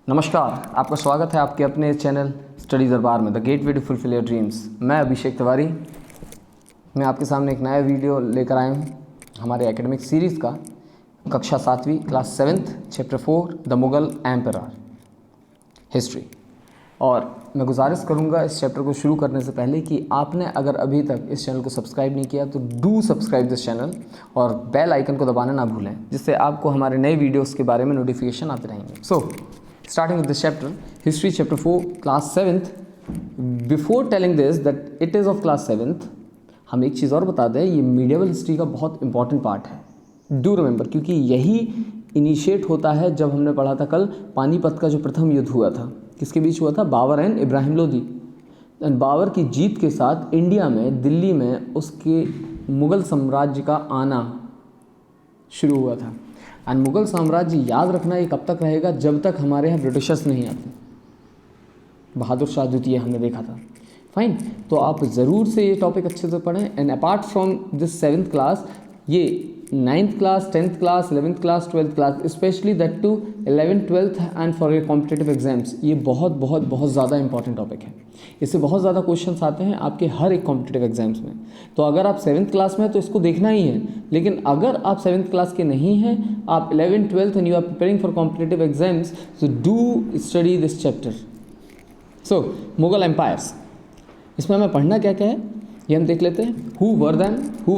नमस्कार, आपका स्वागत है आपके अपने चैनल स्टडी दरबार में, the gateway to fulfil your dreams. मैं अभिषेक तिवारी, मैं आपके सामने एक नया वीडियो लेकर आया हूँ हमारे एकेडमिक सीरीज़ का, कक्षा 7वीं class 7th chapter 4 the Mughal emperor history. और मैं गुजारिश करूँगा इस चैप्टर को शुरू करने से पहले कि आपने अगर अभी तक इस चैनल को सब्सक्राइब नहीं किया तो डू सब्सक्राइब दिस चैनल और बेल आइकन को दबाना ना भूलें, जिससे आपको हमारे नए वीडियोस के बारे में नोटिफिकेशन आते रहेंगे। सो starting with this chapter, history chapter 4 class 7th. Before telling this that it is of class 7th, हम एक चीज़ और बता दें, ये मीडिएवल हिस्ट्री का बहुत इंपॉर्टेंट पार्ट है। डू रिमेंबर, क्योंकि यही इनिशिएट होता है जब हमने पढ़ा था कल पानीपत का जो प्रथम युद्ध हुआ था, किसके बीच हुआ था? बाबर एंड इब्राहिम लोदी। एंड बाबर की जीत के साथ इंडिया में, दिल्ली में उसके मुग़ल साम्राज्य का आना शुरू हुआ था। एंड मुग़ल साम्राज्य, याद रखना, ये कब तक रहेगा? जब तक हमारे यहाँ ब्रिटिशर्स नहीं आते। बहादुर शाह द्वितीय हमने देखा था। फाइन, तो आप ज़रूर से ये टॉपिक अच्छे से पढ़ें। And apart from this 7th class, ये 9th class, 10th class, 11th class, 12th class, specially that to 11th, 12th and for your competitive exams, ये बहुत बहुत बहुत ज़्यादा इंपॉर्टेंट टॉपिक है। इससे बहुत ज़्यादा क्वेश्चंस आते हैं आपके हर एक कॉम्पिटिटिव एग्जाम्स में। तो अगर आप 7th क्लास में हैं तो इसको देखना ही है, लेकिन अगर आप 7th क्लास के नहीं हैं, आप 11th, 12th and you are preparing for competitive exams, so do study this chapter. So Mughal empires, इसमें हमें पढ़ना क्या क्या है ये हम देख लेते हैं। Who were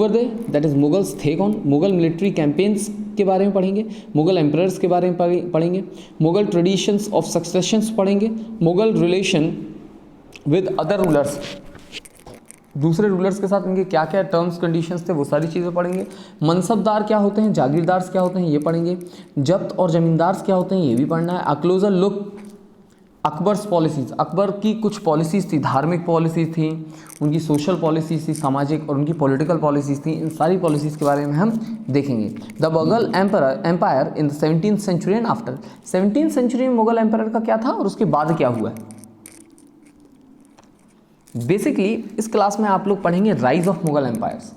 they, that is Mughals थे कौन। मुग़ल मिलिट्री कैंपेन्स के बारे में पढ़ेंगे, मुग़ल एम्परर्स के बारे में पढ़ेंगे, मुग़ल ट्रेडिशंस ऑफ सक्सेशंस पढ़ेंगे, Mughal relation with other rulers, दूसरे रूलर्स के साथ इनके क्या क्या टर्म्स कंडीशंस थे वो सारी चीज़ें पढ़ेंगे। मनसबदार क्या होते हैं, जागीरदार्स क्या होते हैं ये पढ़ेंगे, जब्त और ज़मींदार्स क्या होते हैं ये भी पढ़ना है। A closer look Akbar's policies, Akbar की कुछ पॉलिसीज़ थी, धार्मिक पॉलिसीज़ थी, उनकी सोशल पॉलिसीज़ थी, सामाजिक, और उनकी पॉलिटिकल पॉलिसीज़ थी। इन सारी पॉलिसीज़ के बारे में हम देखेंगे। The Mughal empire in the 17th century and after. 17th century में मुग़ल एम्पायर का क्या था और उसके बाद क्या हुआ है। बेसिकली इस क्लास में आप लोग पढ़ेंगे राइज ऑफ मुग़ल एम्पायर्स,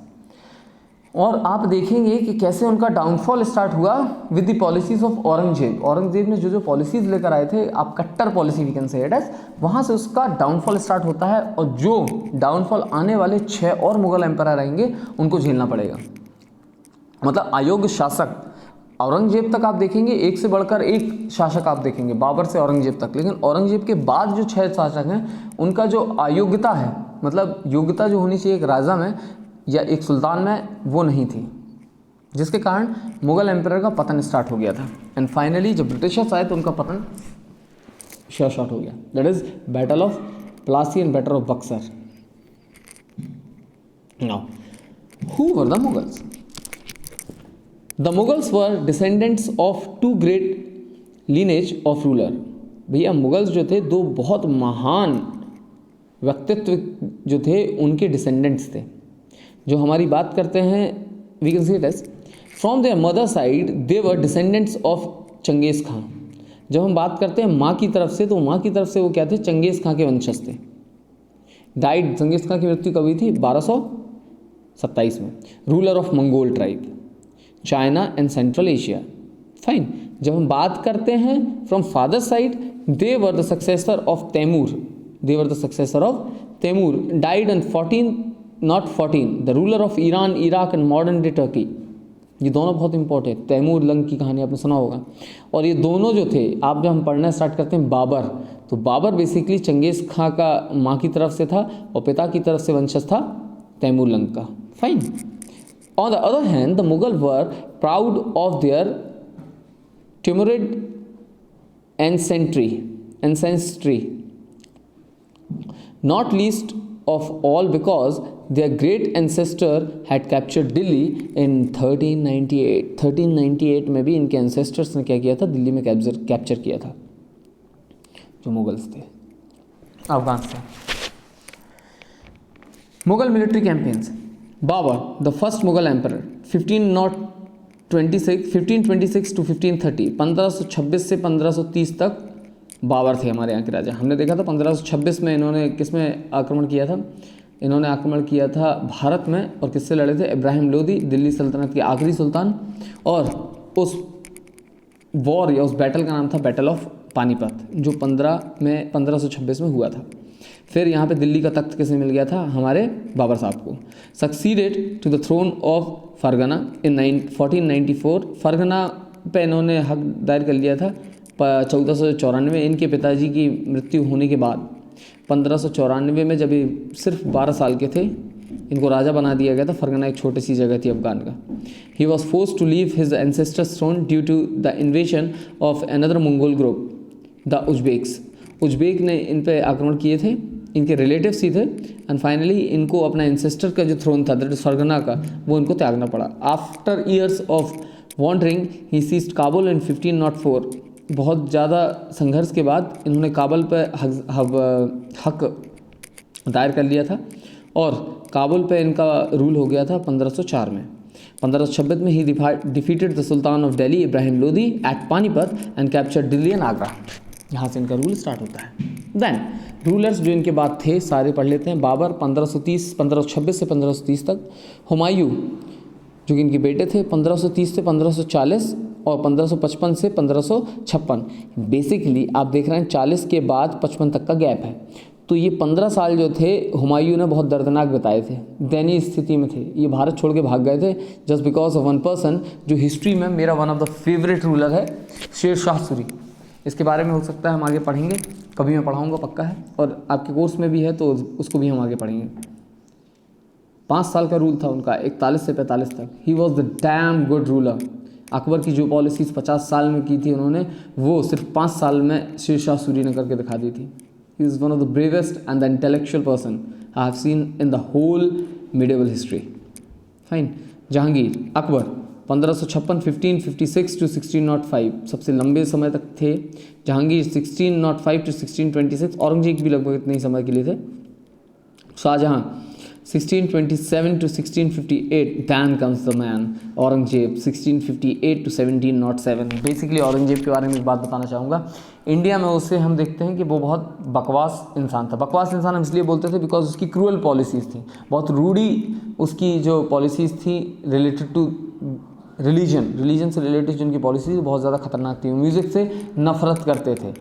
और आप देखेंगे कि कैसे उनका डाउनफॉल स्टार्ट हुआ with the policies of Aurangzeb. Aurangzeb ने जो पॉलिसीज़ लेकर आए थे, आप कट्टर policy we can say it as, वहाँ से उसका डाउनफॉल स्टार्ट होता है, और जो डाउनफॉल आने वाले 6 और मुग़ल एम्पायर आएंगे उनको झेलना पड़ेगा। मतलब अयोग्य शासक, औरंगजेब तक आप देखेंगे एक से बढ़कर एक शासक आप देखेंगे, बाबर से औरंगजेब तक, लेकिन औरंगजेब के बाद जो 6 शासक हैं उनका जो अयोग्यता है, मतलब योग्यता जो होनी चाहिए एक राजा में या एक सुल्तान में, वो नहीं थी, जिसके कारण मुग़ल एम्पायर का पतन स्टार्ट हो गया था। एंड फाइनली जब ब्रिटिशर्स आए तो उनका पतन शॉर्ट हो गया। That is battle of Plassey and battle of Buxar. Now who were the Mughals? The Mughals were descendants of 2 great lineage of ruler. भैया मुगल्स जो थे 2 बहुत महान व्यक्तित्व जो थे उनके डिसेंडेंट्स थे। जो हमारी बात करते हैं, we can say it as from their mother side they were descendants of Genghis Khan. जब हम बात करते हैं माँ की तरफ से, तो माँ की तरफ से वो क्या थे? चंगेज़ खां के वंशज थे। डाइड, चंगेज़ खां की मृत्यु कब हुई थी? 1227 में। Ruler of Mongol tribe, China and Central Asia. Fine, जब हम बात करते हैं from father side, they were the successor of Timur, they were the successor of Timur, died in 14 the ruler of Iran, Iraq and modern day Turkey. ये दोनों बहुत important है। Taimur lung की कहानी आपने सुना होगा। और ये दोनों जो थे, आप जब हम पढ़ना स्टार्ट करते हैं बाबर, तो बाबर बेसिकली चंगेज़ खां का माँ की तरफ से था और पिता की तरफ से वंशज था तैमूर लंग का। Fine. On the other hand the Mughal were proud of their Timurid ancestry, not least of all because their great ancestor had captured Delhi in 1398। 1398 में भी इनके ancestors ने क्या किया था? दिल्ली में कैप्चर किया था, जो मुगल्स थे अफगान से। Mughal military campaigns. Babur the first Mughal emperor 1526 to 1530, 1526 से 1530 तक बाबर थे हमारे यहाँ के राजा। हमने देखा था 1526 में इन्होंने किस में आक्रमण किया था? इन्होंने आक्रमण किया था भारत में, और किससे लड़े थे? इब्राहिम लोदी, दिल्ली सल्तनत के आखिरी सुल्तान। और उस वॉर या उस बैटल का नाम था बैटल ऑफ पानीपत, जो 1526 में हुआ था। फिर यहाँ पे दिल्ली का तख्त किसे मिल गया था? हमारे बाबर साहब को। Succeeded to the throne of Fergana in 1494। Fergana पे इन्होंने हक दायर कर लिया था 1494। इनके पिताजी की मृत्यु होने के बाद 1594 में, जब ये सिर्फ 12 साल के थे, इनको राजा बना दिया गया था। फरगना एक छोटी सी जगह थी अफगान का। He was forced to leave his ancestors throne due to the invasion of another Mongol group, the Uzbeks. Uzbek ने इन पे आक्रमण किए थे, इनके रिलेटिव्स ही थे, एंड फाइनली इनको अपना एंसेस्टर का जो थ्रोन था दैट इज फरगना का, वो इनको त्यागना पड़ा। After years of wandering he seized Kabul in 1504। बहुत ज़्यादा संघर्ष के बाद इन्होंने काबुल पर हक दायर कर लिया था और काबुल पे इनका रूल हो गया था 1504 में। 1526 में he defeated the sultan of Delhi Ibrahim Lodi at Panipat and capture Delhi and Agra. यहाँ से इनका रूल स्टार्ट होता है। देन रूलर्स जो इनके बाद थे सारे पढ़ लेते हैं। बाबर 1526 से 1530 तक। हुमायूं जो कि इनके बेटे थे 1530 से 1540 और 1555 से 1556। बेसिकली आप देख रहे हैं 40 के बाद 55 तक का गैप है। तो ये 15 साल जो थे हुमायूं ने बहुत दर्दनाक बिताए थे, दयनीय स्थिति में थे। ये भारत छोड़ के भाग गए थे just because of one person जो हिस्ट्री में मेरा one of the favourite ruler है, शेर शाह सूरी। इसके बारे में हो सकता है हम आगे पढ़ेंगे, कभी मैं पढ़ाऊँगा पक्का है, और आपके कोर्स में भी है तो उसको भी हम आगे पढ़ेंगे। 5 साल का रूल था उनका, 41 से 45 तक। He was the damn good ruler. Akbar की जो पॉलिसीज़ 50 साल में की थी उन्होंने, वो सिर्फ 5 साल में शेर शाह सूरी ने करके दिखा दी थी। He is one of the bravest and the intellectual person I have seen in the whole medieval history. Fine. Jahangir Akbar 1556 1556 to 1605 सबसे लंबे समय तक थे। जहांगीर 1605 to 1626। औरंगजेब भी लगभग इतने ही समय के लिए थे। Shah Jahan 1627 to 1658। then comes the man Aurangzeb 1658 to 1707। Basically Aurangzeb के बारे में एक बात बताना चाहूँगा। इंडिया में उसे हम देखते हैं कि वो बहुत बकवास इंसान था। बकवास इंसान हम इसलिए बोलते थे बिकॉज उसकी क्रूअल पॉलिसीज़ थी, बहुत रूडी उसकी जो पॉलिसीज़ थी रिलेटेड टू रिलीजन से रिलेटेड जो उनकी पॉलिसीज़ बहुत ज़्यादा खतरनाक थी। म्यूज़िक से नफरत करते थे।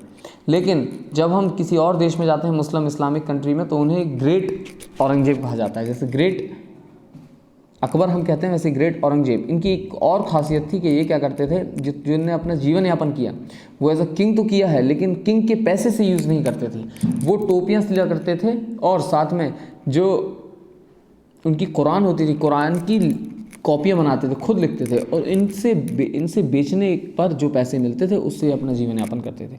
लेकिन जब हम किसी और देश में जाते हैं, मुस्लिम इस्लामिक कंट्री में, तो उन्हें ग्रेट औरंगजेब कहा जाता है। जैसे ग्रेट अकबर हम कहते हैं, वैसे ग्रेट औरंगजेब। इनकी एक और खासियत थी कि ये क्या करते थे, जिनने अपना जीवन यापन किया वो एज अ किंग तो किया है, लेकिन किंग के पैसे से यूज़ नहीं करते थे। वो टोपियाँ सिला करते थे और साथ में जो उनकी कुरान होती थी, कुरान की कॉपियाँ बनाते थे, खुद लिखते थे, और इनसे बेचने पर जो पैसे मिलते थे उससे अपना जीवन यापन करते थे।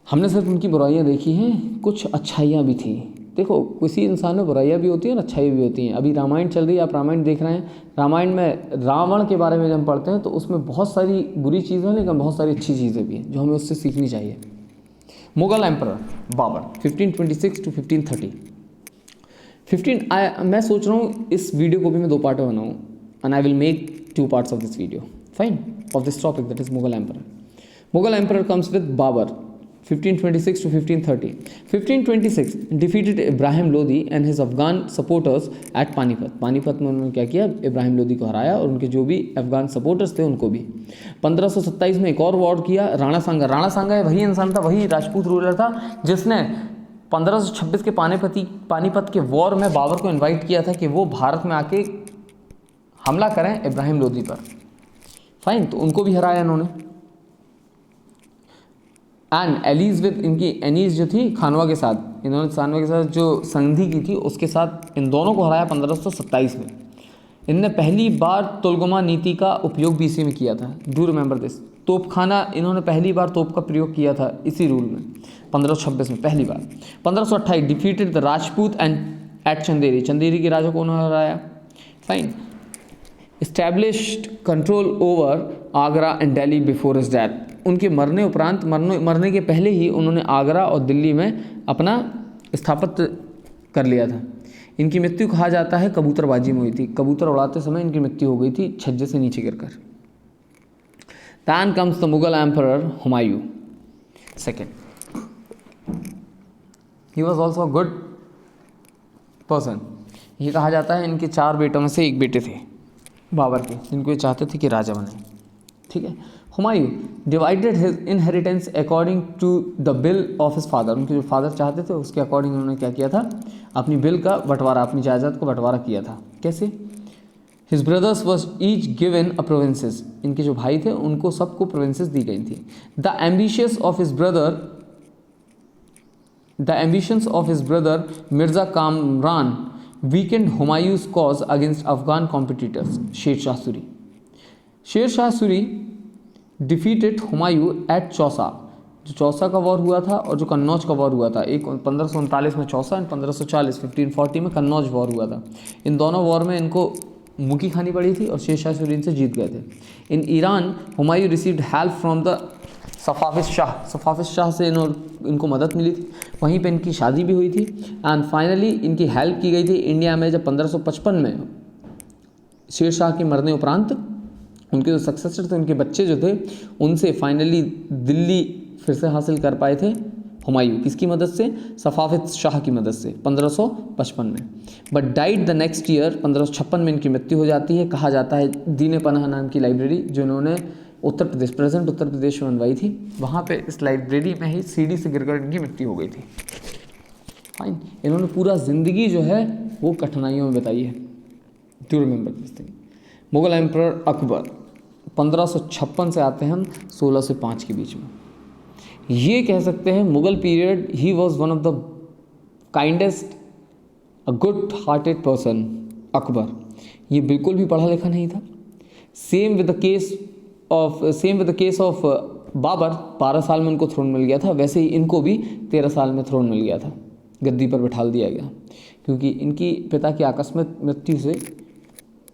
हमने सिर्फ उनकी बुराइयाँ देखी हैं, कुछ अच्छाइयाँ भी थी। देखो, किसी इंसान में बुराइयाँ भी होती हैं और अच्छाइयाँ भी होती हैं। अभी रामायण चल रही है, आप रामायण देख रहे हैं। रामायण में रावण के बारे में जब हम पढ़ते हैं तो उसमें बहुत सारी बुरी चीज़ें हैं, लेकिन बहुत सारी अच्छी चीज़ें भी हैं जो हमें उससे सीखनी चाहिए। Mughal emperor Babur 1526 to 1530। मैं सोच रहा हूँ इस वीडियो को भी मैं 2 पार्ट में बनाऊँ, and I will make 2 parts of this video, fine, of this topic that is Mughal emperor. Mughal emperor comes with Babur 1526 to 1530। 1526 defeated Ibrahim Lodi and his Afghan supporters at Panipat. Panipat में उन्होंने क्या किया, इब्राहिम लोदी को हराया और उनके जो भी अफगान सपोर्टर्स थे उनको भी। 1527 में एक और वॉर किया राणा सांगा। राणा सांगा वही इंसान था, वही राजपूत रूलर था जिसने 1526 के पानीपत के वॉर में बाबर को इन्वाइट किया था कि वो भारत में आके हमला करें इब्राहिम लोदी पर। फाइन, तो उनको भी हराया इन्होंने। एंड एलीज विद, इनकी एनीज जो थी खानवा के साथ, इन्होंने खानवा के साथ जो संधि की थी उसके साथ इन दोनों को हराया 1527 में। इनने पहली बार तुलगमा नीति का उपयोग भी इसी में किया था। Do remember this. तोपखाना, इन्होंने पहली बार तोप का प्रयोग किया था इसी रूल में 1526 में पहली बार। 1528 defeated the Rajput and at Chanderi. Chanderi के राजा को उन्होंने हराया। Fine. Established control over Agra and Delhi before his death. उनके मरने उपरांत, मरने के पहले ही उन्होंने आगरा और दिल्ली में अपना स्थापित कर लिया था। इनकी मृत्यु कहा जाता है कबूतरबाजी में हुई थी। कबूतर उड़ाते समय इनकी मृत्यु हो गई थी छज्जे से नीचे गिरकर। Then comes the Mughal Emperor Humayun II. He was also a good person. ये कहा जाता है इनके 4 बेटों में से एक बेटे थे बाबर के, जिनको ये चाहते थे कि राजा बने। ठीक है। Humayun divided his inheritance according to the will of his father, उनके जो फादर चाहते थे उसके अकॉर्डिंग उन्होंने क्या किया था, अपनी बिल का बंटवारा, अपनी जायदाद को बंटवारा किया था। कैसे? His brothers was each given a provinces, इनके जो भाई थे उनको सबको प्रोविंसेस दी गई थी। The ambitions of his brother Mirza Kamran weekend Humayun's cause against Afghan competitors Sher Shah Suri. Sher Shah Suri defeated Humayun eight Chausa, जो चौसा का वॉर हुआ था और जो कन्नौज का वॉर हुआ था, एक 1539 में चौसा एंड 1540 1540 में कन्नौज वॉर हुआ था। इन दोनों वॉर में इनको मुकी खानी पड़ी थी और शेर शाह सूरी इनसे जीत गए थे। In Iran Humayun received help from the Safavid Shah से इनको मदद मिली थी। वहीं पे इनकी शादी भी हुई थी एंड फाइनली इनकी हेल्प की गई थी इंडिया में, जब 1555 में शेर शाह के मरने उपरांत उनके जो सक्सेसर थे, उनके बच्चे जो थे, उनसे फाइनली दिल्ली फिर से हासिल कर पाए थे हुमायूं। किसकी मदद से? सफाविद शाह की मदद से 1555 में। But died the next year, 1556 में इनकी मृत्यु हो जाती है। कहा जाता है दीन पनाह नाम की लाइब्रेरी जो इन्होंने उत्तर प्रदेश, प्रेजेंट उत्तर प्रदेश में बनवाई थी, वहाँ पे इस लाइब्रेरी में ही सीढ़ी से गिरकर इनकी मृत्यु हो गई थी। फाइन, इन्होंने पूरा ज़िंदगी जो है वो कठिनाइयों में बिताई है। Do remember this thing. Mughal emperor Akbar 1556 से आते हैं हम 1605 के बीच में। ये कह सकते हैं Mughal period, he was one of the kindest, a good hearted person Akbar. ये बिल्कुल भी पढ़ा लिखा नहीं था। Same with the case of Babur, 12 साल में उनको थ्रोन मिल गया था, वैसे ही इनको भी 13 साल में थ्रोन मिल गया था, गद्दी पर बिठा दिया गया। क्योंकि इनकी पिता की आकस्मिक मृत्यु से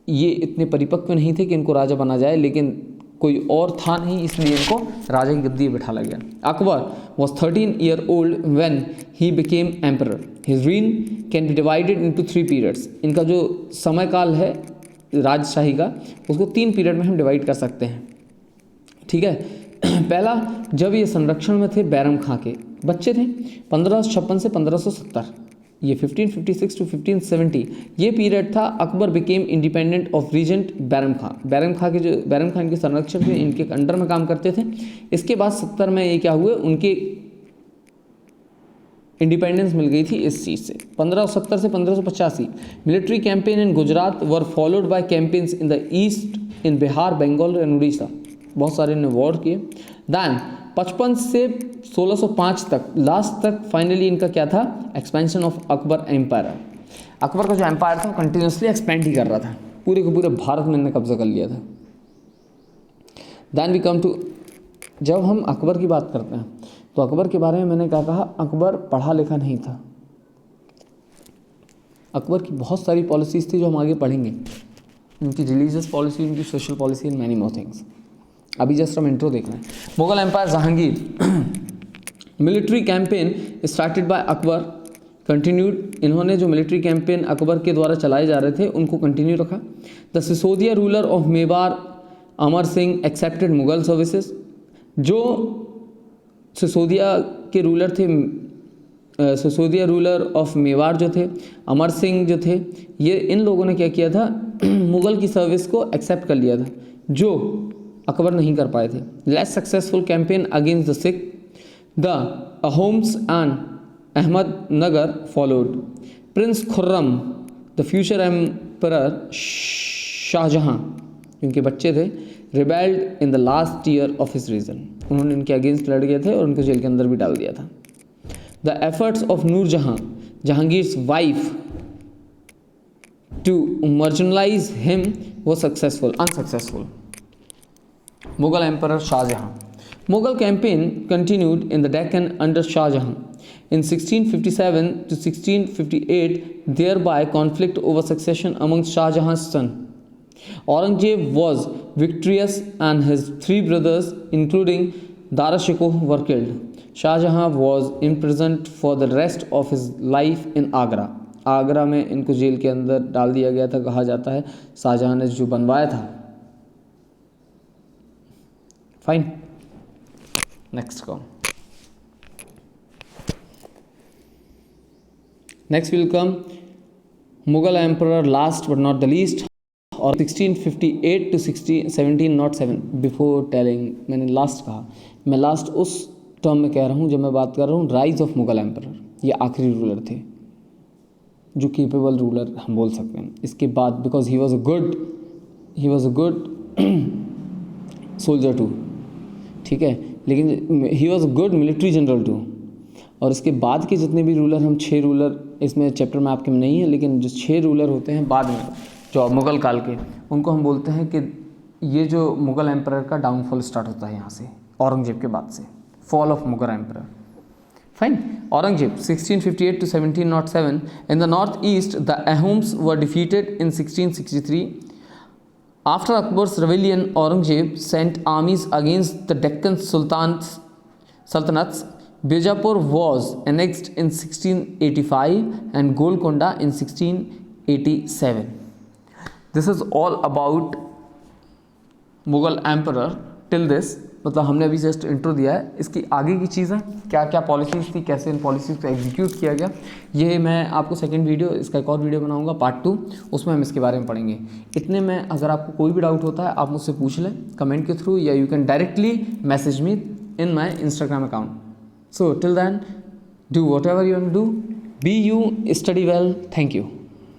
ये इतने परिपक्व नहीं थे कि इनको राजा बना जाए, लेकिन कोई और था नहीं, इसलिए इनको राजा की गद्दी पर बिठा गया। Akbar was 13 year old when he became emperor. His reign can be divided into 3 periods. इनका जो समय काल है राजशाही का, उसको 3 पीरियड में हम डिवाइड कर सकते हैं, ठीक है। पहला, जब ये संरक्षण में थे बैरम खां के बच्चे थे, 1556 से 1570, ये 1556 टू 1570 ये पीरियड था। Akbar became independent of regent Bairam Khan. Bairam Khan के संरक्षक थे, इनके अंडर में काम करते थे। इसके बाद 70 में ये क्या हुए, उनके इंडिपेंडेंस मिल गई थी इस चीज़ से। 1570 से 1585 military campaign in Gujarat were followed by campaigns in the east, in Bihar, Bengal and Orissa. बहुत सारे ने वॉर किए। दैन 55 से 1605 तक, लास्ट तक फाइनली इनका क्या था, expansion of Akbar empire. Akbar का जो एम्पायर था कंटिन्यूसली एक्सपेंड ही कर रहा था, पूरे के पूरे भारत में इन्होंने कब्जा कर लिया था। दैन वी कम टू, जब हम अकबर की बात करते हैं तो अकबर के बारे में मैंने क्या कहा, अकबर पढ़ा लिखा नहीं था। अकबर की बहुत सारी पॉलिसीज़ थी जो हम आगे पढ़ेंगे, उनकी रिलीजियस पॉलिसी, उनकी social policy and many more things. अभी जस्ट हम इंट्रो देख रहे हैं। Mughal empire Jahangir military campaign started by Akbar continued. इन्होंने जो मिलिट्री कैंपेन अकबर के द्वारा चलाए जा रहे थे उनको कंटिन्यू रखा। The Sisodia ruler of Mewar Amar Singh accepted Mughal services. जो सिसोदिया के रूलर थे, सिसोदिया रूलर ऑफ मेवाड़ जो थे, अमर सिंह जो थे, ये इन लोगों ने क्या किया था, मुगल की सर्विस को एक्सेप्ट कर लिया था, जो अकबर नहीं कर पाए थे। Less successful campaign against the Sikh, the Ahoms and Ahmednagar followed. Prince Khurram, the future emperor Shah Jahan, इनके बच्चे थे, rebelled in the last year of his reign. उन्होंने इनके अगेंस्ट लड़ गए थे और उनको जेल के अंदर भी डाल दिया था। The efforts of Nur Jahan, Jahangir's wife, to marginalise him was unsuccessful. Mughal Emperor Shah Jahan. Mughal campaign continued in the Deccan under Shah Jahan. In 1657 to 1658, thereby conflict over succession amongst Shah Jahan's son. Aurangzeb was victorious and his 3 brothers, including Dara Shikoh, were killed. Shah Jahan was imprisoned for the rest of his life in Agra. Agra में इनको jail के अंदर डाल दिया गया था। कहा जाता है शाहजहां ने जो बनवाया था। Fine, next come, next will come Mughal emperor last but not the least और 1658 to 1707 बिफोर टेलिंग, मैंने लास्ट कहा, मैं लास्ट उस टर्म में कह रहा हूँ जब मैं बात कर रहा हूँ राइज ऑफ मुगल एम्परर। ये आखिरी रूलर थे जो केपेबल रूलर हम बोल सकते हैं। इसके बाद because he was a good soldier too, ठीक है, लेकिन he was a good military general too. और इसके बाद के जितने भी रूलर, हम 6 रूलर इसमें चैप्टर में आपके में नहीं है, लेकिन जो 6 रूलर होते हैं बाद में जो मुग़ल काल के, उनको हम बोलते हैं कि ये जो मुग़ल एम्परर का डाउनफॉल स्टार्ट होता है यहाँ से, औरंगजेब के बाद से, fall of Mughal emperor. Fine. Aurangzeb 1658 to 1707 in the north east the Ahoms were defeated in 1663। After Akbar's rebellion, Aurangzeb sent armies against the Deccan Sultanates. Bijapur was annexed in 1685 and Golconda in 1687. This is all about Mughal Emperor till this. मतलब हमने अभी just intro दिया है। इसकी आगे की चीज़ें क्या क्या पॉलिसीज़ थी, कैसे इन पॉलिसीज़ को एग्जीक्यूट किया गया, ये मैं आपको सेकंड वीडियो, इसका एक और वीडियो बनाऊंगा पार्ट 2, उसमें हम इसके बारे में पढ़ेंगे। इतने में अगर आपको कोई भी डाउट होता है आप मुझसे पूछ लें कमेंट के थ्रू, या you can directly message me in my Instagram account. So till then do whatever you want to do, be you, study well, thank you.